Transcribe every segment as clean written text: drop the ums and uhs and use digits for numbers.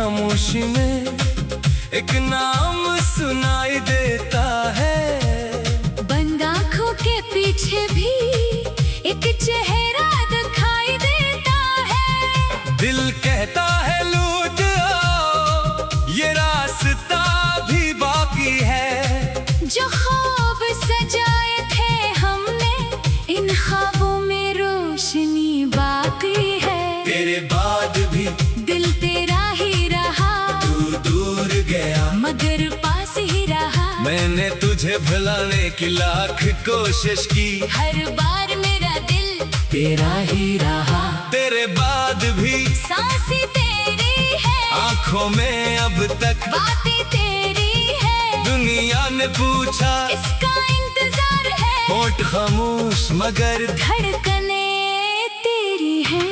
खामोशी में एक नाम सुनाई देता है। बंद आँखों के पीछे भी एक चेहरा दिखाई देता है। दिल कहता है लूट आओ, ये रास्ता भी बाकी है। जो ख्वाब सजाए थे हमने, इन ख्वाबों में रोशनी बाकी है। तेरे बाद भी दिल तेरा ही रहा, तू दूर गया मगर पास ही रहा। मैंने तुझे भुलाने की लाख कोशिश की, हर बार मेरा दिल तेरा ही रहा। तेरे बाद भी सांसें तेरी है, आँखों में अब तक बातें तेरी है। दुनिया ने पूछा इसका इंतजार है, होठ खामोश मगर धड़कने तेरी है।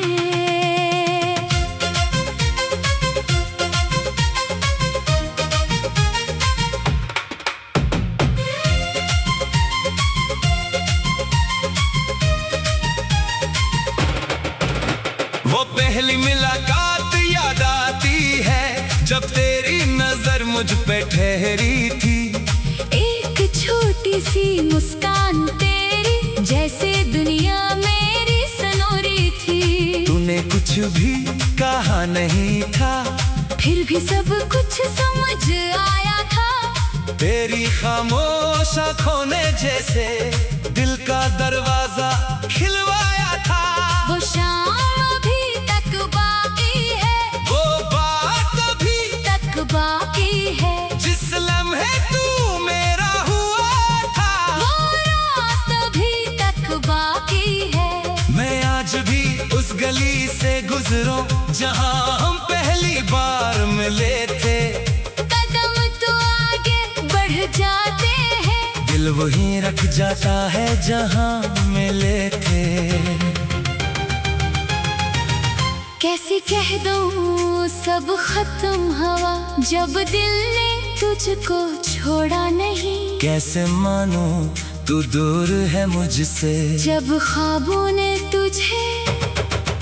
वो पहली मुलाकात याद आती है, जब तेरी नजर मुझ पे ठहरी थी। एक छोटी सी मुस्कान तेरी, जैसे दुनिया मेरी सनोरी थी। तूने कुछ भी कहा नहीं था, फिर भी सब कुछ समझ आया था। तेरी खामोश आँखों ने जैसे दिल का दरवाजा खिलवाया था। वो शाम अभी तक बाकी है, वो बात अभी तक बाकी है। जिस लम्हे तू मेरा हुआ था, वो रात अभी तक बाकी है। मैं आज भी उस गली से गुजरूं जहां हम पहली बार मिले थे। कदम तो आगे बढ़ जाते हैं, दिल वहीं रख जाता है जहां मिले थे। कैसे कह दूं सब खत्म हवा, जब दिल ने तुझको छोड़ा नहीं। कैसे मानूं तू दूर है मुझसे, जब ख्वाबों ने तुझे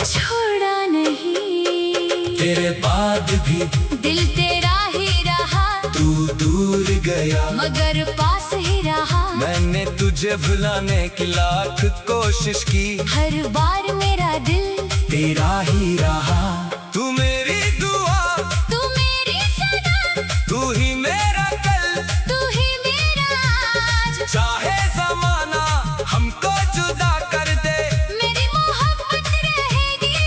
छोड़ा नहीं। तेरे बाद भी दिल तेरा ही रहा, तू दूर गया मगर पास ही रहा। मैंने तुझे भुलाने की लाख कोशिश की, हर बार मेरा दिल तेरा ही रहा। तू मेरी दुआ, तू मेरी सनम, तू ही मेरा कल, तू ही मेरा आज। चाहे ज़माना हमको जुदा कर दे, मेरी मोहब्बत रहेगी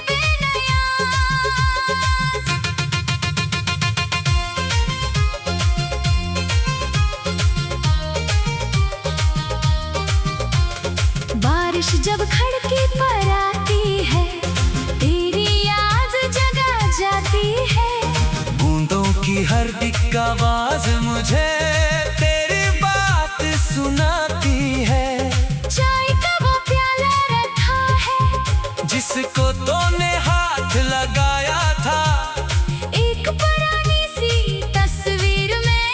बेनियाज़। बारिश जब खिड़की पर आती है, तेरी याद जगा जाती है। बूंदों की हर एक आवाज मुझे तेरी बात सुनाती है। चाय का वो प्याला रखा है, जिसको तूने हाथ लगाया था, एक पुरानी सी तस्वीर में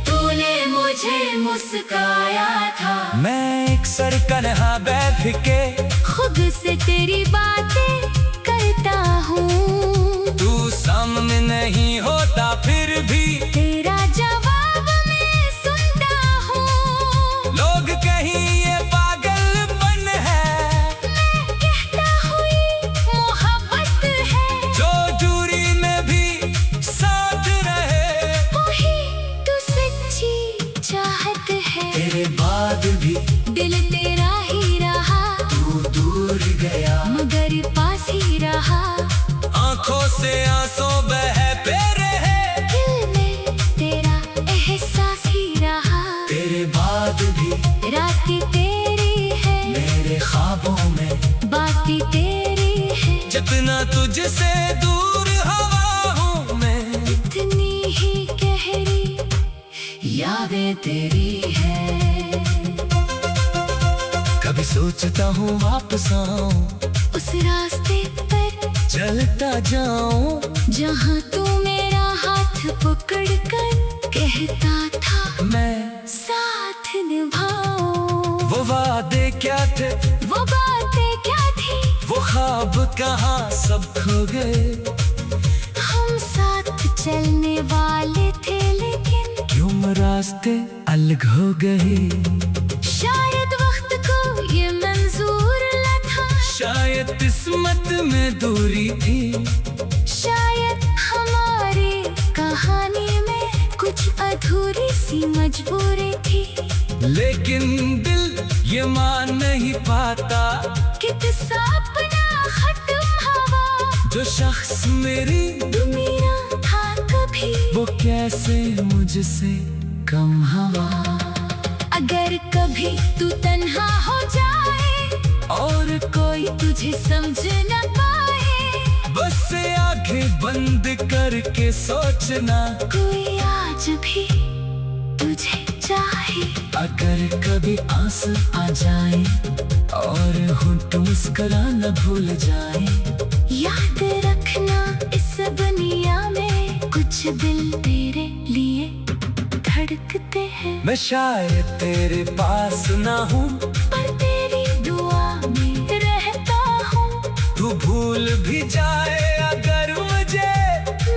तूने मुझे मुस्काया था। मैं एक सरकन्हा बैठ के खुद से तेरी बातें करता हूँ। तू सामने नहीं होता फिर भी तेरा जवाब मैं सुनता हूँ। लोग कहीं ये पागलपन है, मैं कहता हूँ ये मोहब्बत है। जो दूरी में भी साथ रहे, वही तू सच्ची चाहत है। तेरे बाद भी दिल तेरा ही रहा, तू दूर गया मगर पास ही रहा। आँखों से आंसू बहते रहे, दिल में तेरा एहसास ही रहा। तेरे बाद भी रातें तेरी है, मेरे ख्वाबों में बातें तेरी है। जितना तुझसे दूर हवा हूँ मैं, इतनी ही गहरी यादें तेरी है। कभी सोचता हूँ वापस आऊं, उस रास्ते पर चलता जाऊं, जहाँ तू मेरा हाथ पकड़ कर कहता था मैं साथ निभाऊं। वो वादे क्या थे, वो बातें क्या थी, वो ख्वाब कहाँ सब खो गए। हम साथ चलने वाले थे, लेकिन क्यों रास्ते अलग हो गए। शायद वक्त को ये मंजूर न था, शायद किस्मत में दूरी थी, शायद हमारी कहानी में कुछ अधूरी सी मजबूरी थी। लेकिन दिल ये मान नहीं पाता कि किस्सा अपना खत्म हुआ। जो शख्स मेरी दुनिया था कभी, वो कैसे मुझसे कम हवा। अगर कभी तू तन्हा हो जाए और कोई तुझे समझ न पाए, बस से आंखें बंद करके सोचना, कोई आज भी तुझे चाहे। अगर कभी आंसू आ जाए और होंठ मुस्कुराना भूल जाए, याद रखना इस दुनिया में कुछ दिल तेरे लिए धड़कते हैं। मैं शायद तेरे पास ना हूँ, पर तेरी दुआ में रहता हूँ। तू भूल भी जाए अगर मुझे,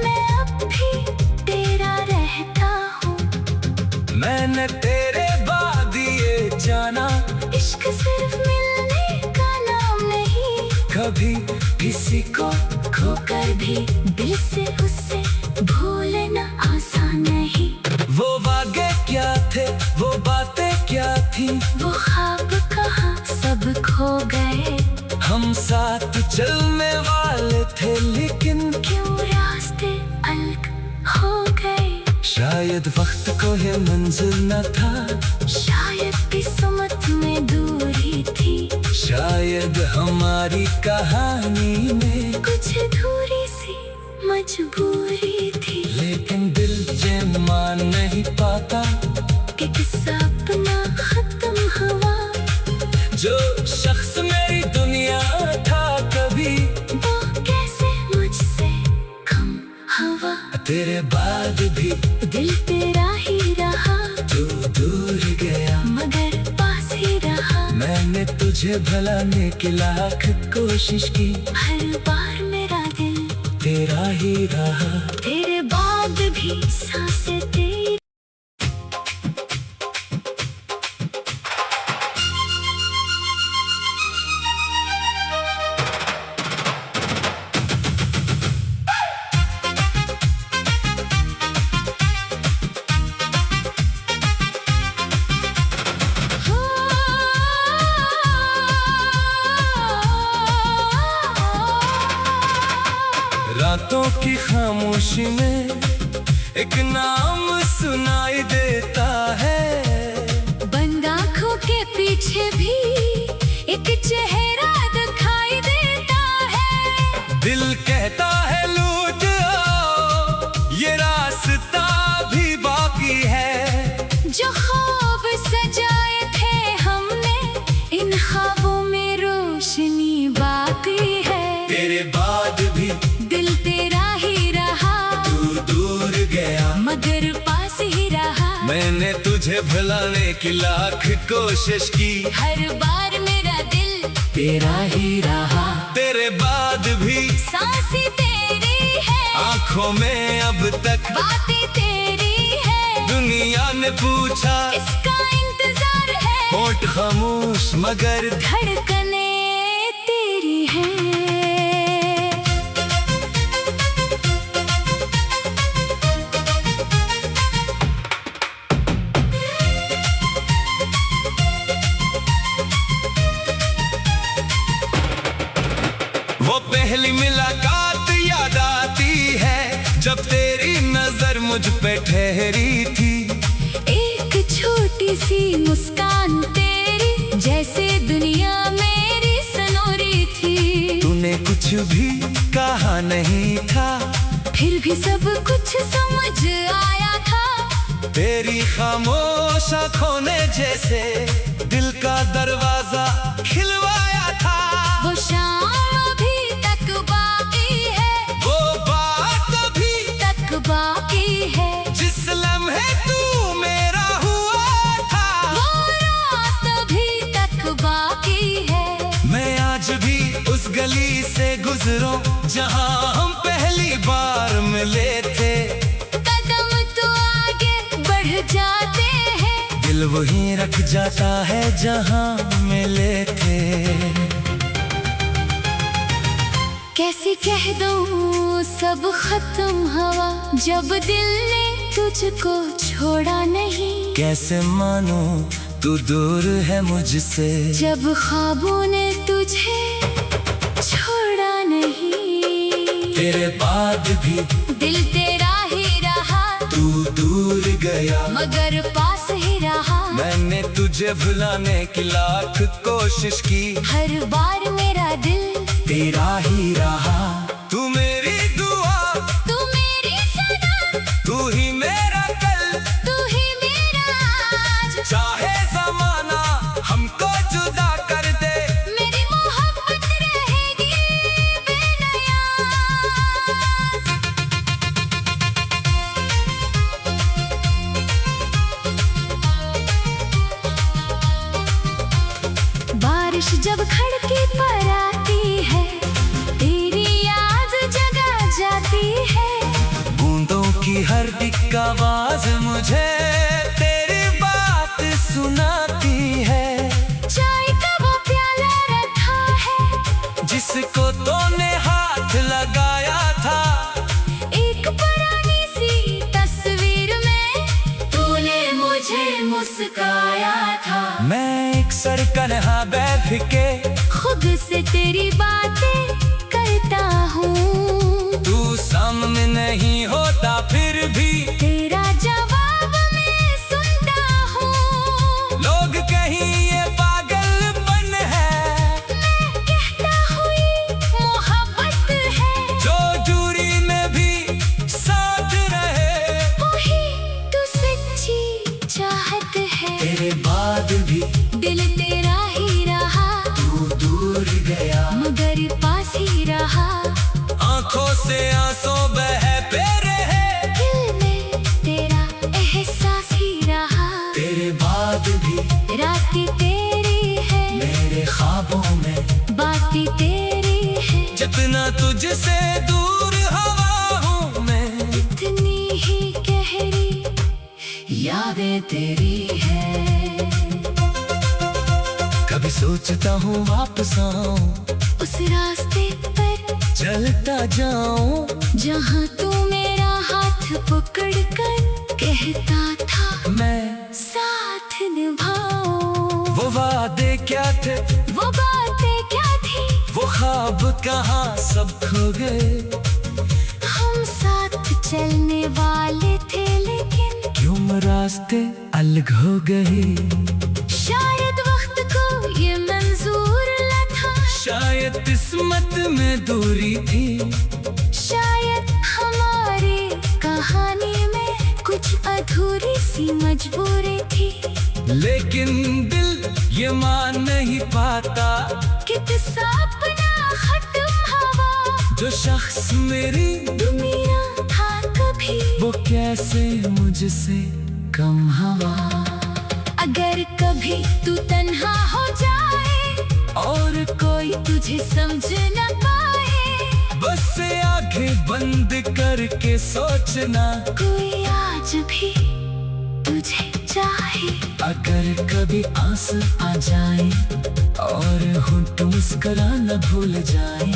मैं अब भी तेरा रहता हूँ। मैंने तेरे बाद ये जाना, इश्क सिर्फ मिलने का नाम नहीं, कभी किसी को खोकर भी दिल से उससे भूलना आसान नहीं। वो वादे क्या थे, वो बातें क्या थी, वो ख्वाब कहाँ सब खो गए। हम साथ चलने वाले थे, लेकिन क्यों रास्ते अलग हो गए। शायद वक्त को ये मंजिल न था, शायद किस्मत में दूरी थी, शायद हमारी कहानी में कुछ अधूरी सी मजबूरी थी। लेकिन दिल ये मान नहीं पाता कि किस्सा अपना खत्म हुआ। जो शख्स मेरी दुनिया था कभी, वो कैसे मुझसे कम हुआ। तेरे बाद भी दिल तेरा ही रहा, तू दूर गया, मगर पास ही रहा। मैंने तुझे भुलाने की लाख कोशिश की, हर बार मेरा दिल तेरा ही रहा। तेरे बाद भी सांसें तेरी। रातों की खामोशी में एक नाम सुनाई देता है, बंद आँखों के पीछे भी एक चेहरा दिखाई देता है। दिल कहता है लौट आओ, ये रास्ता भी बाकी है। जो ख्वाब सजाए थे हमने, इन ख्वाबों में रोशनी बाकी है। तेरे बाद भी दिल तेरा ही रहा, तू दूर गया, मगर पास ही रहा। मैंने तुझे भुलाने की लाख कोशिश की, हर बार मेरा दिल तेरा ही रहा। तेरे बाद भी सांसें तेरी है, आंखों में अब तक बातें तेरी है। दुनिया ने पूछा इसका इंतजार है, होंठ खामोश मगर धड़कने तेरी है। वो पहली मुलाकात याद आती है, जब तेरी नजर मुझ पे ठहरी थी। एक छोटी सी मुस्कान तेरी, जैसे दुनिया मेरी सनोरी थी। तूने कुछ भी कहा नहीं था, फिर भी सब कुछ समझ आया था। तेरी खामोश आँखों ने जैसे दिल का दरवाजा खिलवाया था। वो शाम अभी तक बाकी है, वो बात अभी तक बाकी है। जिस लम्हे तू मेरा हुआ था, वो रात अभी तक बाकी है। मैं आज भी उस गली से गुजरूं जहां हम पहली बार मिले थे। जाते हैं। दिल वहीं रख जाता है जहां मिले थे। कैसे कह दूं सब खत्म हवा, जब दिल ने तुझको छोड़ा नहीं। कैसे मानूं तू दूर है मुझसे, जब ख्वाबों ने तुझे छोड़ा नहीं। तेरे बाद भी दिल तेरा ही रहा, तू दूर गया मगर पास ही रहा। मैंने तुझे भुलाने की लाख कोशिश की, हर बार मेरा दिल तेरा ही रहा। तू मेरी दुआ, तू मेरी सदा, तू ही मेरा कल, तू ही मेरा आज। चाहे ज़माना हमको जुदा कर दे, मेरी मोहब्बत रहेगी बेनियाज़। बारिश जब खिड़की पर आती है, तेरी याद जगा जाती है। बूंदों की हर एक आवाज मुझे तेरी बात सुनाती है। चाय का वो प्याला रखा है, जिसको तूने हाथ लगाया था, एक पुरानी सी तस्वीर में तूने मुझे मुस्काया था। मैं एक सरकन्हा बेफिके खुद से तेरी बातें करता हूँ। तू सामने नहीं होता फिर भी तेरा जवाब मैं सुनता हूँ। लोग कहीं ये पागलपन है, मैं कहता हूँ ये मोहब्बत है। जो दूरी में भी साथ रहे, वही तू सच्ची चाहत है। तेरे बाद भी दिल तेरा ही रहा, तू दूर गया मगर पास ही रहा। आंखों से आंसू बहते रहे, दिल में तेरा एहसास ही रहा। तेरे बाद भी रातें तेरी है, मेरे ख्वाबों में बातें तेरी है। जितना तुझसे दूर हवा हूँ मैं, इतनी ही गहरी यादें तेरी है। कभी सोचता हूँ वापस आऊं, उस रास्ते पर चलता जाऊं, जहाँ तू मेरा हाथ पकड़ कर कहता था मैं साथ निभाऊं। वो वादे क्या थे, वो बातें क्या थी, वो ख्वाब कहाँ सब खो गए। हम साथ चलने वाले थे लेकिन क्यों रास्ते अलग हो गए। शायद वक्त को ये मंजूर न था, शायद किस्मत में दूरी थी, शायद हमारी कहानी में कुछ अधूरी सी मजबूरी थी। लेकिन दिल ये मान नहीं पाता कि किस्सा अपना खत्म हवा। जो शख्स मेरी दुनिया था कभी, वो कैसे मुझसे कम हवा। अगर कभी तू तन्हा हो जाए और कोई तुझे समझ न पाए, बस से आंखें बंद करके सोचना, कोई आज भी तुझे चाहे। अगर कभी आंसू आ जाए और होंठ मुस्कुराना भूल जाए,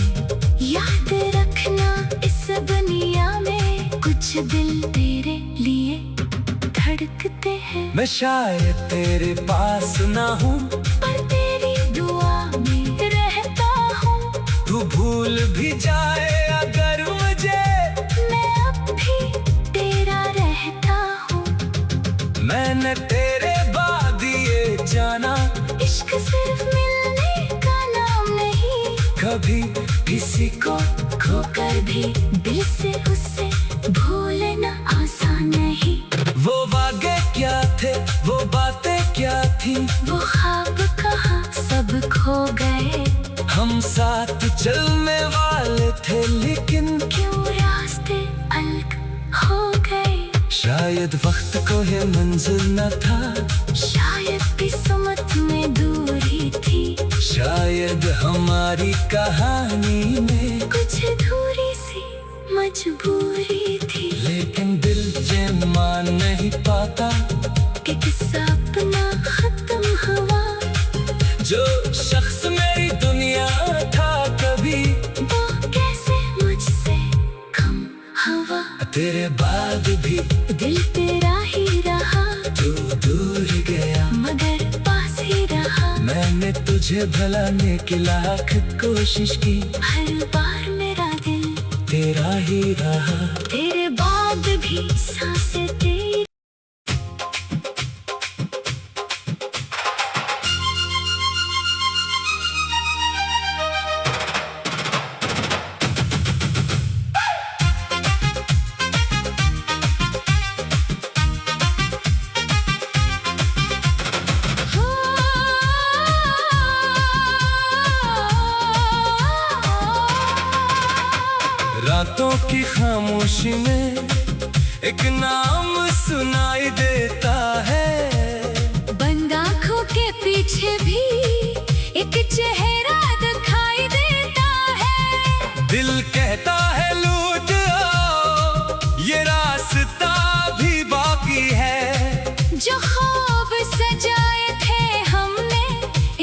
याद रखना इस दुनिया में कुछ दिल तेरे लिए धड़कते हैं। मैं शायद तेरे पास ना हूँ, पर तेरी दुआ में रहता हूँ। तू भूल भी जाए अगर मुझे, मैं अब भी तेरा रहता हूँ। मैंने तेरे बाद ये जाना, इश्क सिर्फ मिलने का नाम नहीं, कभी किसी को खोकर भी दिल से उससे भूलना आसान नहीं। वो वादे क्या थे, वो बातें क्या थी, वो ख्वाब कहाँ सब खो गए। हम साथ चलने वाले थे लेकिन क्यों रास्ते अलग हो गए। शायद वक्त को ये मंजिल न था, शायद किस्मत में दूरी थी, शायद हमारी कहानी में कुछ अधूरी सी मजबूरी थी। लेकिन दिल तुझे मान नहीं पाता कि किस्सा अपना खत्म हुआ। जो शख्स मेरी दुनिया था कभी, वो कैसे मुझसे कम हुआ। तेरे बाद भी दिल तेरा ही रहा, तू दूर गया मगर पास ही रहा। मैंने तुझे भुलाने की लाख कोशिश की, हर बार मेरा दिल तेरा ही रहा। तेरे बाद भी सांसें तेरी। रातों की खामोशी में एक नाम सुनाई देता है। बंद आँखों के पीछे भी एक चेहरा दिखाई देता है। दिल कहता है लूट आओ, ये रास्ता भी बाकी है। जो ख्वाब सजाए थे हमने,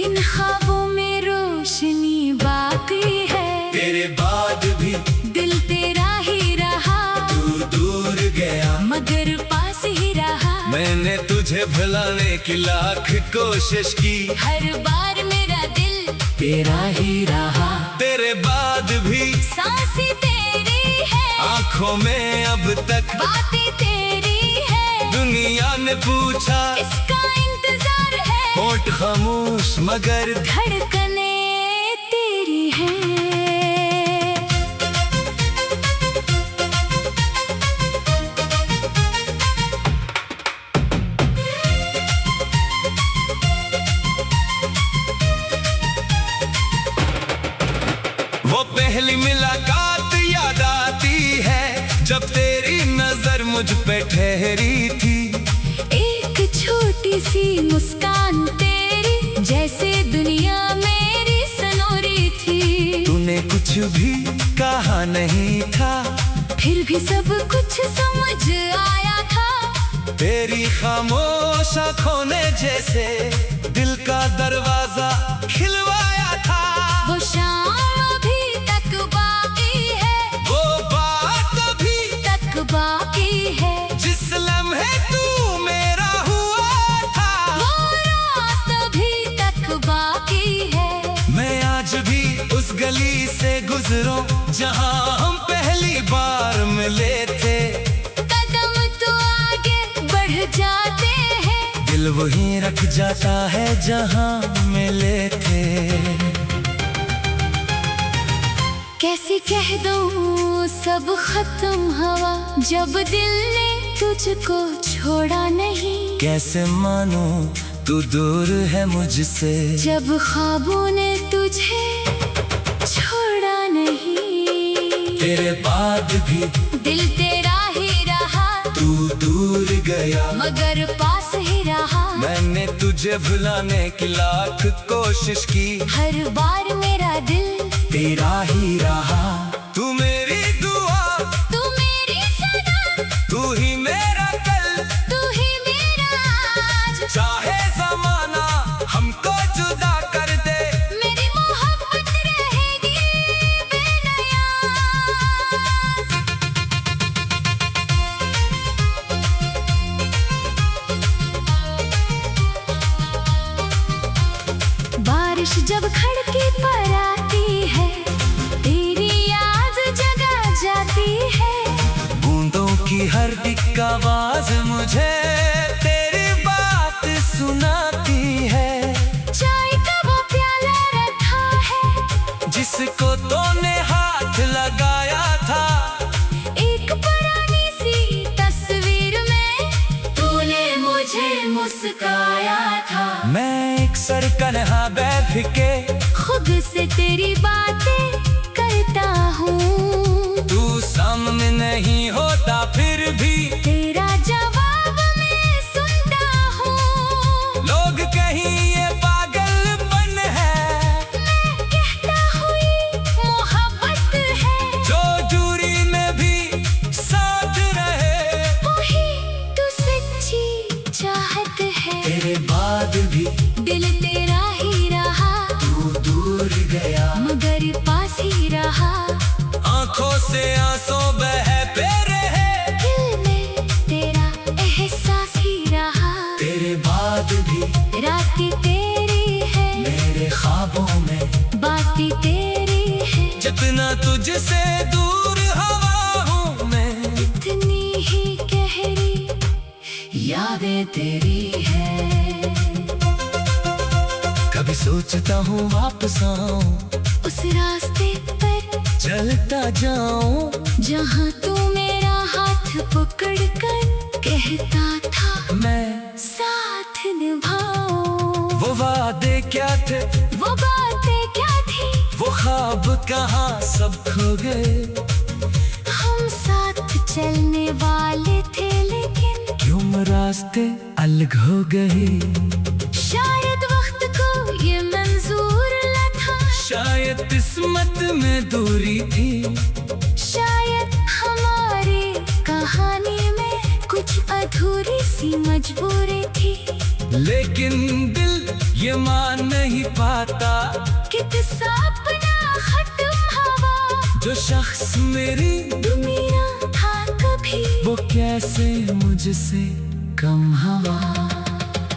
इन ख्वाबों में रोशनी बाकी है। तेरे बाद भी दिल तेरा ही रहा, तू दूर गया मगर पास ही रहा। मैंने तुझे भुलाने की लाख कोशिश की, हर बार मेरा दिल तेरा ही रहा। तेरे बाद भी सांसें तेरी है, आंखों में अब तक बातें तेरी है। दुनिया ने पूछा इसका इंतजार है, होठ खामोश मगर धड़कने तेरी है। वो पहली मुलाकात याद आती है, जब तेरी नजर मुझ पे ठहरी थी। एक छोटी सी मुस्कान तेरी, जैसे दुनिया मेरी सनोरी थी। तूने कुछ भी कहा नहीं था, फिर भी सब कुछ समझ आया था। तेरी खामोश आँखों ने जैसे दिल का दरवाजा खिलवाया था। वो शाम अभी तक बाकी है, वो बात अभी तक बाकी है। जिस लम्हे तू मेरा हुआ था, वो रात अभी तक बाकी है। मैं आज भी उस गली से गुजरूं जहां हम पहली बार मिले थे। कदम तो आगे बढ़ जाते हैं, दिल वहीं रख जाता है जहां मिले थे। कैसे कह दूं सब खत्म हुआ, जब दिल ने तुझको छोड़ा नहीं। कैसे मानूं तू दूर है मुझसे, जब ख्वाबों ने तुझे छोड़ा नहीं। तेरे बाद भी दिल तेरा ही रहा, तू दूर गया मगर पास ही रहा। मैंने तुझे भुलाने की लाख कोशिश की, हर बार मेरा दिल तेरा ही रहा। तू मेरी दुआ, तू मेरी सदा, तू ही मेरा कल, तू ही मेरा आज। चाहे जमाना हमको जुदा कर दे, मेरी मोहब्बत रहेगी बेनियाज। बारिश जब खिड़की पर आती है, तेरी याद जगा जाती है। बूंदों की हर दिक आवाज मुझे तेरी बात सुनाती है। चाय का वो प्याला रखा है, जिसको तूने हाथ लगाया था। एक पुरानी सी तस्वीर में तूने मुझे मुस्काया था। मैं एक सरकन्हा बैठ के खुद से तेरी बातें करता हूँ। तू सामने नहीं होता फिर भी तेरा जवाब मैं सुनता हूँ। लोग कहीं ये पागलपन है, मैं कहता हूँ ये मोहब्बत है। जो दूरी में भी साथ रहे। वही तेरे बाद भी दिल तेरा ही रहा, तू दूर गया मगर पास ही रहा। आंखों से आंसू बहते रहे, दिल में तेरा एहसास ही रहा। तेरे बाद भी रातें तेरी है, मेरे ख्वाबों में बातें तेरी है। जितना तुझसे दूर हवा हूँ मैं, इतनी ही गहरी यादें तेरी है। कभी सोचता हूँ वापस आऊं, उस रास्ते पर चलता जाऊं, जहाँ तू मेरा हाथ पकड़ कर कहता था मैं साथ निभाऊं। वो वादे क्या थे, वो बातें क्या थी, वो ख्वाब कहाँ सब खो गए। हम साथ चलने वाले थे लेकिन क्यों रास्ते अलग हो गए। शायद वक्त को ये मंजूर न था, शायद किस्मत में दूरी थी, शायद हमारी कहानी में कुछ अधूरी सी मजबूरी थी। लेकिन दिल ये मान नहीं पाता कि किस्सा अपना खत्म हवा, जो शख्स मेरी दुनिया था कभी वो कैसे मुझसे कम हवा।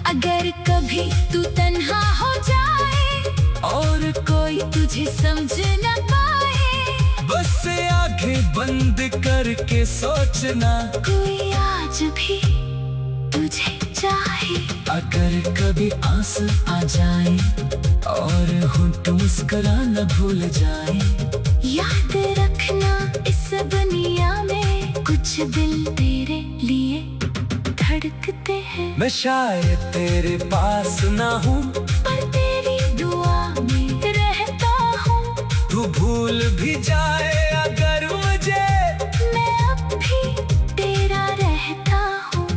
अगर कभी तू तन्हा हो जाए और कोई तुझे समझ न पाए, बस से आंखें बंद करके सोचना, कोई आज भी तुझे चाहे। अगर कभी आंसू आ जाए और होंठ मुस्कुराना भूल जाए, याद रखना इस दुनिया में कुछ दिल तेरे लिए धड़कते हैं। मैं शायद तेरे पास ना हूँ, पर तेरी दुआ में रहता हूँ। तू भूल भी जाए अगर मुझे, मैं अब भी तेरा रहता हूँ।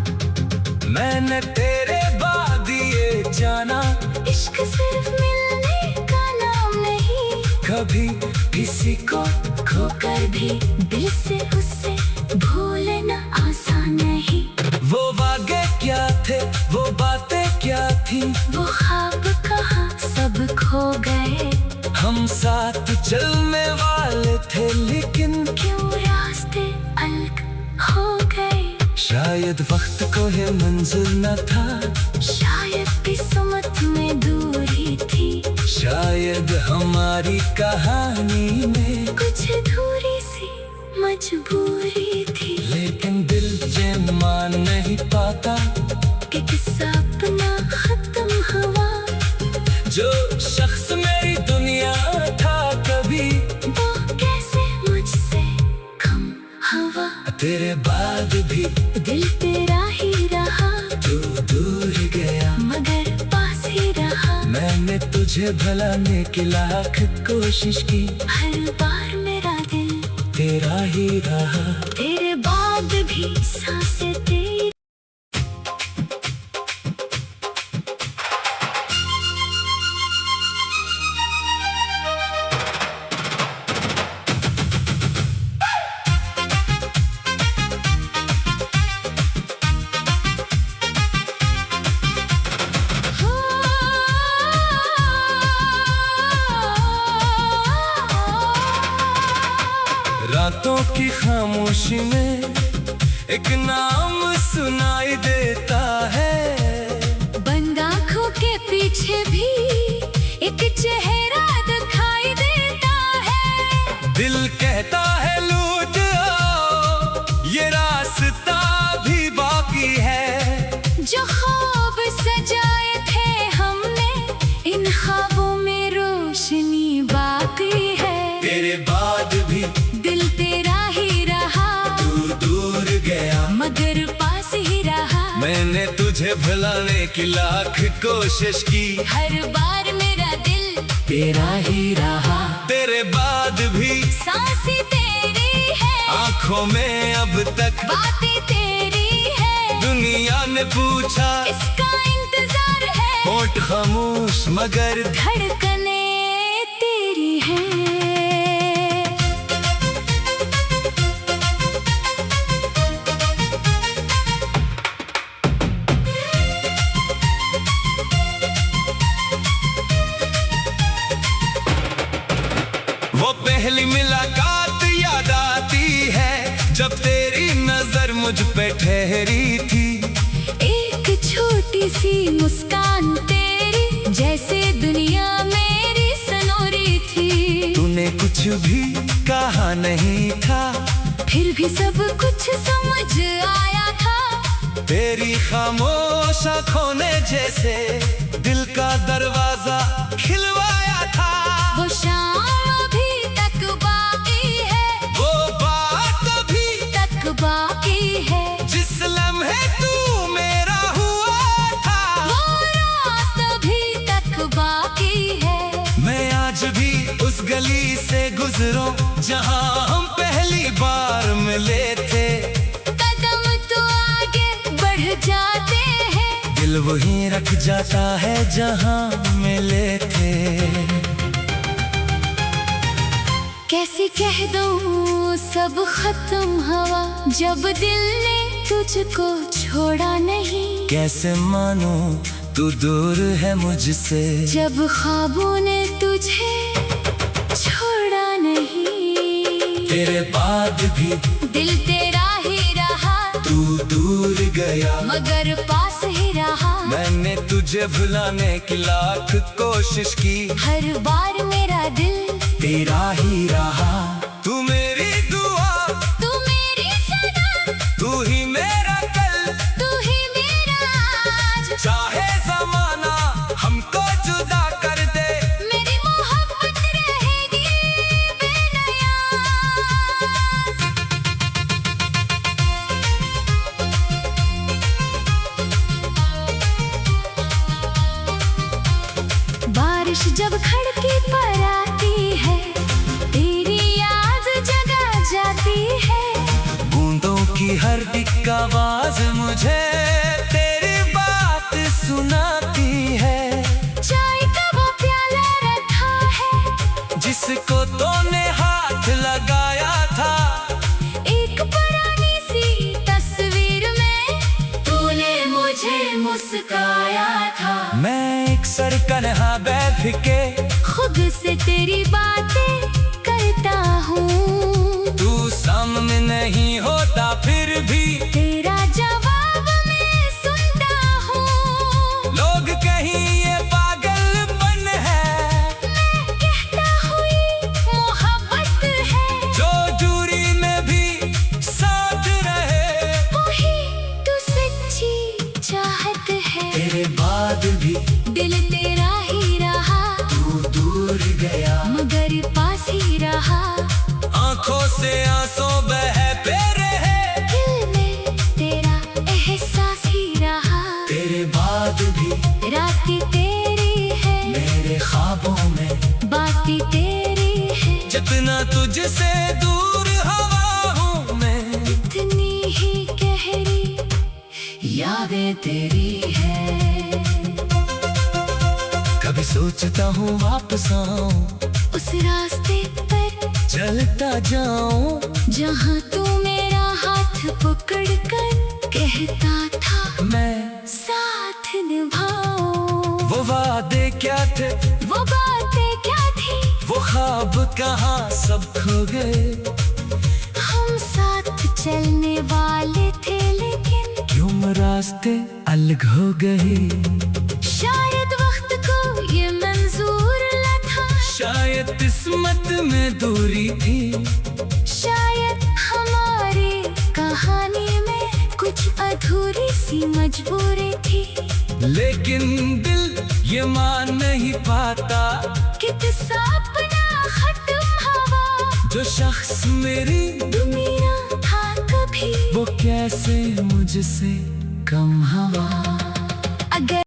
मैंने तेरे बाद ये जाना, इश्क सिर्फ मिलने का नाम नहीं, कभी किसी को खोकर भी दिल से उससे भूलना आसान नहीं। वो वादे क्या थे, वो बातें क्या थी, वो ख्वाब कहाँ सब खो गए। हम साथ चलने वाले थे लेकिन क्यों रास्ते अलग हो गए। शायद वक्त को है मंजिल न था, शायद किस्मत में दूरी थी, शायद हमारी कहानी में कुछ अधूरी सी मजबूरी थी। लेकिन दिल ये मान नहीं पाता कि किस्सा अपना खत्म हुआ, जो शख्स मेरी दुनिया था कभी वो कैसे मुझसे कम हवा। तेरे बाद भी दिल तेरा ही रहा, तू दूर गया मगर पास ही रहा। मैंने तुझे भुलाने की लाख कोशिश की, हर बार मेरा दिल तेरा ही रहा। तेरे बाद भी सांसें तेरी। रातों की खामोशी में एक नाम सुनाई देता है, बंद आँखों के पीछे भी एक चेहरा दिखाई देता है। दिल कहता है लूट आओ, ये रास्ता भी बाकी है। जो ख्वाब सजाए थे हमने, इन ख्वाबों में रोशनी बाकी है। तेरे बाद भी दिल तेरा ही रहा, तू दूर गया मगर पास ही रहा। मैंने तुझे भुलाने की लाख कोशिश की, हर बार मेरा दिल तेरा ही रहा। तेरे बाद भी सांसें तेरी है, आंखों में अब तक बातें तेरी है। दुनिया ने पूछा इसका इंतजार है, होंठ खामोश मगर धड़कने तेरी है। मुझ पे ठहरी थी। एक छोटी सी मुस्कान तेरी जैसे दुनिया मेरी सनोरी थी। तूने कुछ भी कहा नहीं था, फिर भी सब कुछ समझ आया था। तेरी खामोश आँखों ने जैसे दिल का दरवाजा खिलवाया था। वो शाम अभी तक बाकी है, वो बात अभी तक बाकी है। जिस लम्हे तू मेरा हुआ था, वो रात अभी तक बाकी है। मैं आज भी उस गली से गुजरूं जहां हम पहली बार मिले थे। कदम तो आगे बढ़ जाते हैं, दिल वहीं रख जाता है जहां मिले थे। कैसे कह दूं सब खत्म हवा, जब दिल ने तुझको छोड़ा नहीं। कैसे मानूं तू दूर है मुझसे, जब ख्वाबों ने तुझे छोड़ा नहीं। तेरे बाद भी दिल तेरा ही रहा, तू दूर गया, मगर पास ही रहा। मैंने तुझे भुलाने की लाख कोशिश की, हर बार मेरा दिल तेरा ही रहा। तू मेरी दुआ, तू मेरी सनम, तू ही मेरा कल, तू ही मेरा आज। चाहे जमाना हमको जुदा कर दे, मेरी मोहब्बत रहेगी बेनियाज। बारिश जब खिड़की पर आती है, तेरी याद जगा जाती है। बूंदों की हर एक आवाज मुझे तेरी बात सुनाती है। चाय का वो प्याला रखा है, जिसको तूने हाथ लगाया था, एक पुरानी सी तस्वीर में तूने मुझे मुस्काया था। मैं एक सरकन्हा बैठ के खुद से तेरी बातें करता हूँ। तू सामने नहीं होता फिर भी तेरा जवाब मैं सुनता हूँ। लोग कहीं ये पागलपन है, मैं कहता हूँ ये मोहब्बत है। जो दूरी में भी साथ रहे, वही तू सच्ची चाहत है। तेरे बाद भी दिल तेरा ही रहा, तू दूर गया, मगर पास ही रहा। आंखों से आंसू बहते रहे, दिल में तेरा एहसास ही रहा। तेरे बाद भी रातें तेरी है, मेरे ख्वाबों में बातें तेरी है। जितना तुझसे दूर हवा हूँ मैं, इतनी ही गहरी यादें तेरी है। कभी सोचता हूँ वापस आऊं, उस रास्ते पर चलता जाऊं, जहाँ तू मेरा हाथ पकड़ कर कहता था मैं साथ निभाऊं। वो वादे क्या थे, वो बातें क्या थी, वो ख्वाब कहाँ सब खो गए। हम साथ चलने वाले थे लेकिन क्यों रास्ते अलग हो गए। शायद वक्त को ये मंजूर न था, शायद किस्मत में दूरी थी, शायद हमारी कहानी में कुछ अधूरी सी मजबूरी थी। लेकिन दिल ये मान नहीं पाता कि सपना खत्म हवा, जो शख्स मेरी दुनिया था कभी वो कैसे मुझसे कम हवा। अगर